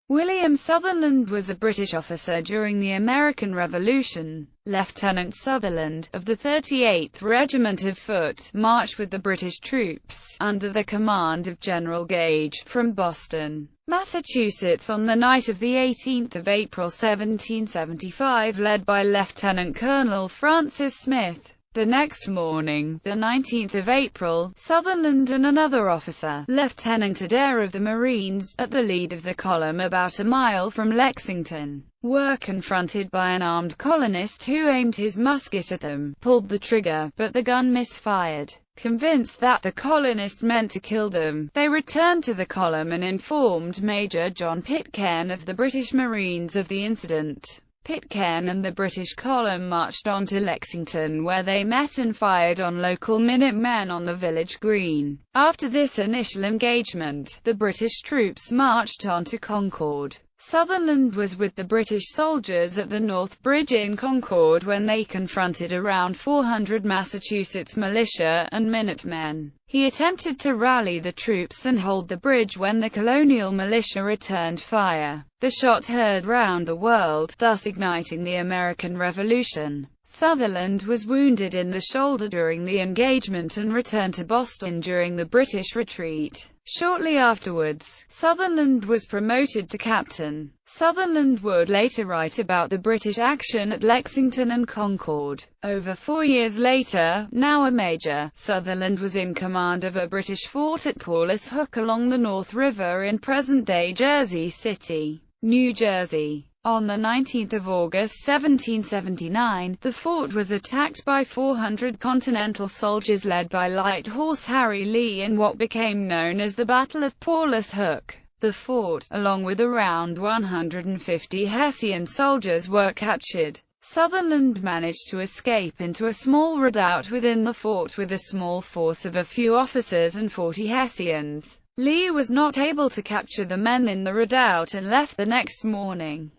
William Sutherland was a British officer during the American Revolution. Lieutenant Sutherland, of the 38th Regiment of Foot, marched with the British troops, under the command of General Gage, from Boston, Massachusetts on the night of 18 April 1775, led by Lieutenant Colonel Francis Smith. The next morning, the 19th of April, Sutherland and another officer, Lieutenant Adair of the Marines, at the lead of the column about a mile from Lexington, were confronted by an armed colonist who aimed his musket at them, pulled the trigger, but the gun misfired. Convinced that the colonist meant to kill them, they returned to the column and informed Major John Pitcairn of the British Marines of the incident. Pitcairn and the British column marched on to Lexington, where they met and fired on local Minutemen on the village green. After this initial engagement, the British troops marched on to Concord. Sutherland was with the British soldiers at the North Bridge in Concord when they confronted around 400 Massachusetts militia and Minutemen. He attempted to rally the troops and hold the bridge when the colonial militia returned fire. The shot heard round the world, thus igniting the American Revolution. Sutherland was wounded in the shoulder during the engagement and returned to Boston during the British retreat. Shortly afterwards, Sutherland was promoted to captain. Sutherland would later write about the British action at Lexington and Concord. Over 4 years later, now a major, Sutherland was in command of a British fort at Paulus Hook along the North River in present-day Jersey City, New Jersey. On 19 August 1779, the fort was attacked by 400 Continental soldiers led by Light Horse Harry Lee in what became known as the Battle of Paulus Hook. The fort, along with around 150 Hessian soldiers, were captured. Sutherland managed to escape into a small redoubt within the fort with a small force of a few officers and 40 Hessians. Lee was not able to capture the men in the redoubt and left the next morning.